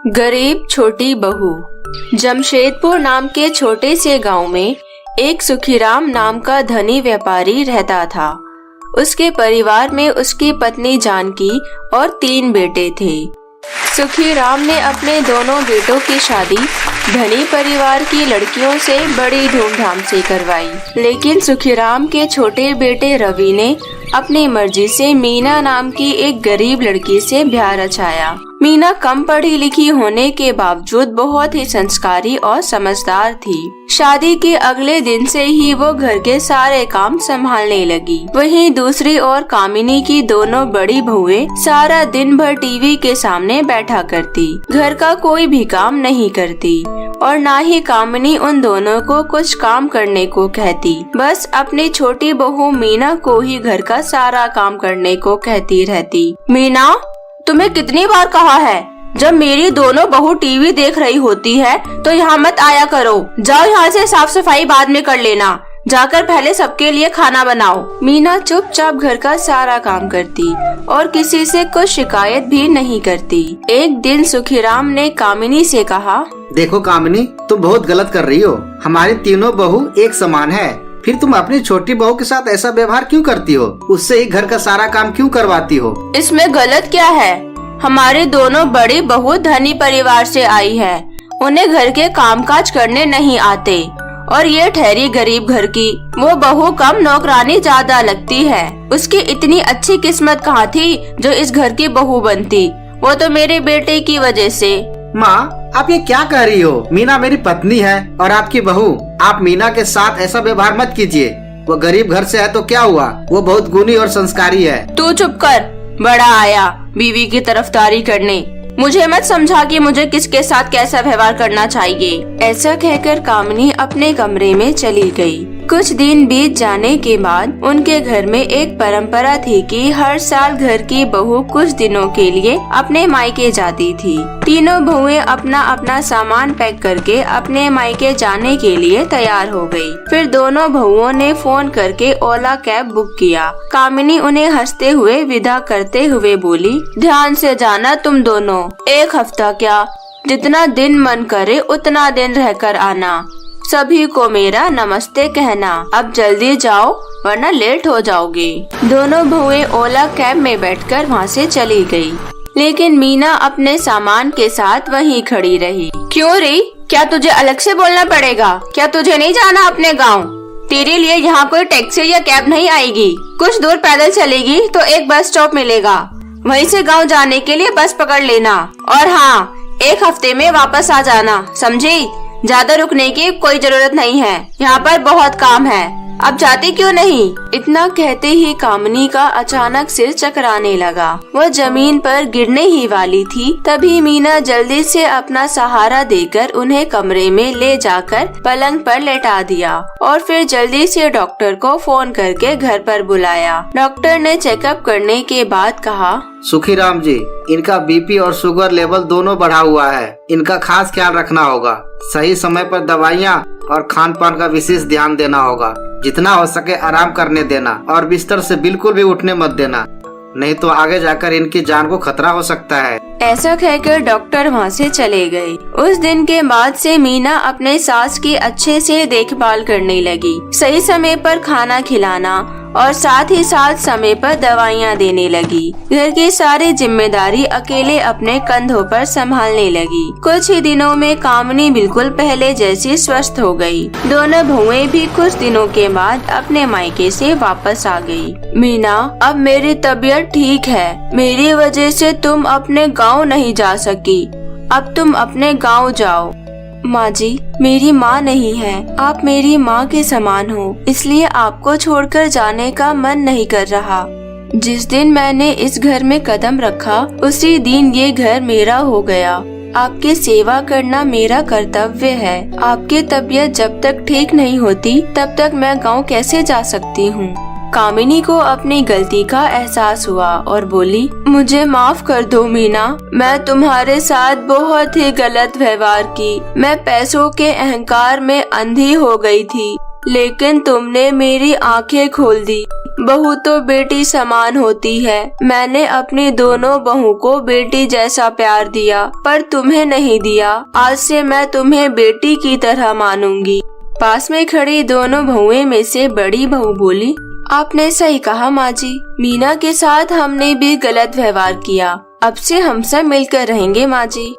गरीब छोटी बहू। जमशेदपुर नाम के छोटे से गांव में एक सुखीराम नाम का धनी व्यापारी रहता था। उसके परिवार में उसकी पत्नी जानकी और 3 बेटे थे। सुखीराम ने अपने दोनों बेटों की शादी धनी परिवार की लड़कियों से बड़ी धूमधाम से करवाई, लेकिन सुखीराम के छोटे बेटे रवि ने अपनी मर्जी से मीना नाम की एक गरीब लड़की से ब्याह रचाया। मीना कम पढ़ी लिखी होने के बावजूद बहुत ही संस्कारी और समझदार थी। शादी के अगले दिन से ही वो घर के सारे काम संभालने लगी। वहीं दूसरी ओर कामिनी की दोनों बड़ी बहुएं सारा दिन भर टीवी के सामने बैठा करती, घर का कोई भी काम नहीं करती और ना ही कामिनी उन दोनों को कुछ काम करने को कहती। बस अपनी छोटी बहू मीना को ही घर का सारा काम करने को कहती रहती। मीना, तुम्हें कितनी बार कहा है, जब मेरी दोनों बहू टीवी देख रही होती है तो यहाँ मत आया करो। जाओ यहाँ से, साफ सफाई बाद में कर लेना। जाकर पहले सबके लिए खाना बनाओ। मीना चुपचाप घर का सारा काम करती और किसी से कुछ शिकायत भी नहीं करती। एक दिन सुखीराम ने कामिनी से कहा, देखो कामिनी, तुम बहुत गलत कर रही हो। हमारी तीनों बहू एक समान है, फिर तुम अपनी छोटी बहू के साथ ऐसा व्यवहार क्यों करती हो? उससे ही घर का सारा काम क्यों करवाती हो? इसमें गलत क्या है? हमारी दोनों बड़ी बहू धनी परिवार से आई है, उन्हें घर के कामकाज करने नहीं आते और ये ठहरी गरीब घर की, वो बहू कम नौकरानी ज्यादा लगती है। उसकी इतनी अच्छी किस्मत कहाँ थी जो इस घर की बहू बनती? वो तो मेरे बेटे की वजह से। माँ, आप ये क्या कह रही हो? मीना मेरी पत्नी है और आपकी बहू। आप मीना के साथ ऐसा व्यवहार मत कीजिए। वो गरीब घर से है तो क्या हुआ, वो बहुत गुणी और संस्कारी है। तू चुप कर, बड़ा आया बीवी की तरफदारी करने। मुझे मत समझा कि मुझे किसके साथ कैसा व्यवहार करना चाहिए। ऐसा कहकर कामिनी अपने कमरे में चली गई। कुछ दिन बीत जाने के बाद उनके घर में एक परंपरा थी कि हर साल घर की बहू कुछ दिनों के लिए अपने मायके जाती थी। तीनों बहुएं अपना अपना सामान पैक करके अपने मायके जाने के लिए तैयार हो गई। फिर दोनों बहुओं ने फोन करके ओला कैब बुक किया। कामिनी उन्हें हंसते हुए विदा करते हुए बोली, ध्यान से जाना तुम दोनों, 1 हफ्ता क्या, जितना दिन मन करे उतना दिन रहकर आना। सभी को मेरा नमस्ते कहना। अब जल्दी जाओ वरना लेट हो जाओगे। दोनों बहुएं ओला कैब में बैठकर वहाँ से चली गई, लेकिन मीना अपने सामान के साथ वहीं खड़ी रही। क्यों री, क्या तुझे अलग से बोलना पड़ेगा? क्या तुझे नहीं जाना अपने गाँव? तेरे लिए यहाँ कोई टैक्सी या कैब नहीं आएगी। कुछ दूर पैदल चलेगी तो एक बस स्टॉप मिलेगा, वहीं से गाँव जाने के लिए बस पकड़ लेना। और हाँ, 1 हफ्ते में वापस आ जाना, समझी? ज्यादा रुकने की कोई जरूरत नहीं है, यहाँ पर बहुत काम है। अब जाती क्यों नहीं? इतना कहते ही कामिनी का अचानक सिर चकराने लगा। वह जमीन पर गिरने ही वाली थी। तभी मीना जल्दी से अपना सहारा देकर उन्हें कमरे में ले जाकर पलंग पर लेटा दिया और फिर जल्दी से डॉक्टर को फोन करके घर पर बुलाया। डॉक्टर ने चेकअप करने के बाद कहा, सुखीराम जी, इनका बीपी और शुगर लेवल दोनों बढ़ा हुआ है। इनका खास ख्याल रखना होगा। सही समय पर दवाइयाँ और खान पान का विशेष ध्यान देना होगा। जितना हो सके आराम करने देना और बिस्तर से बिल्कुल भी उठने मत देना, नहीं तो आगे जाकर इनकी जान को खतरा हो सकता है। ऐसा कहकर डॉक्टर वहाँ से चले गए। उस दिन के बाद से मीना अपने सास की अच्छे से देखभाल करने लगी। सही समय पर खाना खिलाना और साथ ही साथ समय पर दवाइयाँ देने लगी। घर की सारी जिम्मेदारी अकेले अपने कंधों पर संभालने लगी। कुछ ही दिनों में कामिनी बिल्कुल पहले जैसी स्वस्थ हो गई। दोनों बहुएं भी कुछ दिनों के बाद अपने मायके से वापस आ गई। मीना, अब मेरी तबीयत ठीक है। मेरी वजह से तुम अपने गाँव नहीं जा सकी, अब तुम अपने गाँव जाओ। माँ जी, मेरी माँ नहीं है, आप मेरी माँ के समान हो, इसलिए आपको छोड़कर जाने का मन नहीं कर रहा। जिस दिन मैंने इस घर में कदम रखा उसी दिन ये घर मेरा हो गया। आपकी सेवा करना मेरा कर्तव्य है। आपकी तबीयत जब तक ठीक नहीं होती तब तक मैं गाँव कैसे जा सकती हूँ? कामिनी को अपनी गलती का एहसास हुआ और बोली, मुझे माफ कर दो मीना, मैं तुम्हारे साथ बहुत ही गलत व्यवहार की। मैं पैसों के अहंकार में अंधी हो गई थी। लेकिन तुमने मेरी आंखें खोल दी। बहू तो बेटी समान होती है। मैंने अपनी दोनों बहू को बेटी जैसा प्यार दिया, पर तुम्हें नहीं दिया। आज से मैं तुम्हें बेटी की तरह मानूंगी। पास में खड़ी दोनों बहुएं में से बड़ी बहू बोली, आपने सही कहा माँ जी, मीना के साथ हमने भी गलत व्यवहार किया। अब से हम सब मिलकर रहेंगे माँ जी।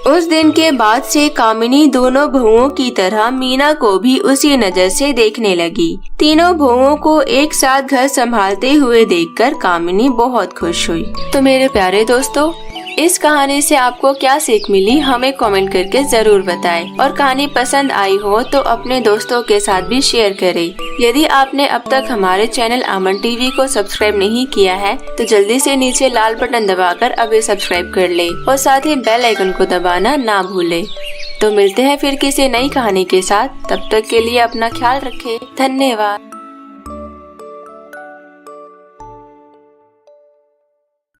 उस दिन के बाद से कामिनी दोनों बहुओं की तरह मीना को भी उसी नजर से देखने लगी। तीनों बहुओं को एक साथ घर संभालते हुए देखकर कामिनी बहुत खुश हुई। तो मेरे प्यारे दोस्तों, इस कहानी से आपको क्या सीख मिली हमें कमेंट करके जरूर बताएं। और कहानी पसंद आई हो तो अपने दोस्तों के साथ भी शेयर करें। यदि आपने अब तक हमारे चैनल अमन टीवी को सब्सक्राइब नहीं किया है तो जल्दी से नीचे लाल बटन दबाकर अभी सब्सक्राइब कर ले और साथ ही बेल आइकन को दबाना ना भूले। तो मिलते हैं फिर किसी नई कहानी के साथ। तब तक के लिए अपना ख्याल रखें। धन्यवाद।